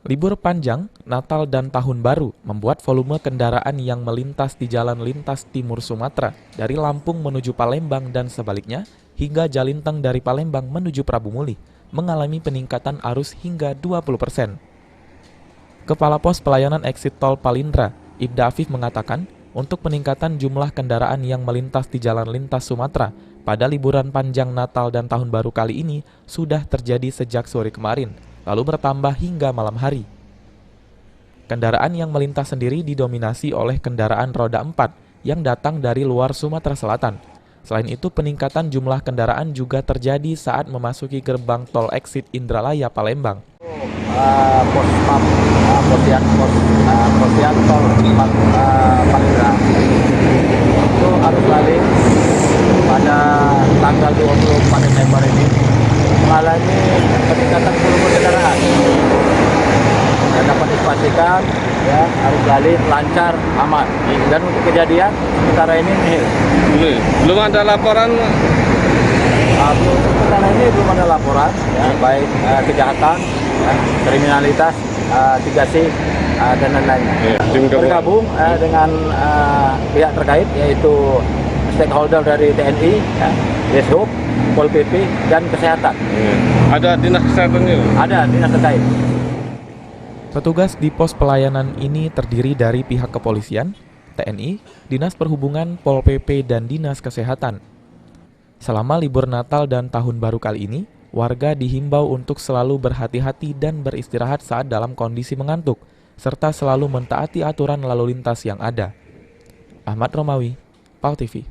Libur panjang, Natal dan Tahun Baru membuat volume kendaraan yang melintas di jalan lintas timur Sumatera dari Lampung menuju Palembang dan sebaliknya hingga Jalinteng dari Palembang menuju Prabu Muli mengalami peningkatan arus hingga 20%. Kepala Pos Pelayanan Eksit Tol Palindra, Ibda Afif mengatakan, untuk peningkatan jumlah kendaraan yang melintas di jalan lintas Sumatera pada liburan panjang Natal dan Tahun Baru kali ini sudah terjadi sejak sore kemarin, lalu bertambah hingga malam hari. Kendaraan yang melintas sendiri didominasi oleh kendaraan roda 4 yang datang dari luar Sumatera Selatan. Selain itu, peningkatan jumlah kendaraan juga terjadi saat memasuki gerbang tol Eksit Indralaya Palembang. Posyan tol Palindra itu arus balik pada tanggal 24 Desember ini mengalami peningkatan volume kendaraan. Dan dapat dipastikan ya arus balik lancar, aman. Dan untuk kejadian sementara ini nihil. Belum ada laporan. Sementara ini belum ada laporan, ya, baik kejahatan, ya, kriminalitas, 3C dan lain-lain. Bergabung dengan pihak terkait yaitu stakeholder dari TNI, ya, Dishub, Pol PP dan kesehatan. Ada dinas kesehatan juga? Ada dinas terkait. Petugas di pos pelayanan ini terdiri dari pihak kepolisian, TNI, Dinas Perhubungan, Pol PP, dan Dinas Kesehatan. Selama libur Natal dan Tahun Baru kali ini, warga dihimbau untuk selalu berhati-hati dan beristirahat saat dalam kondisi mengantuk, serta selalu mentaati aturan lalu lintas yang ada. Ahmad Romawi, PAL TV.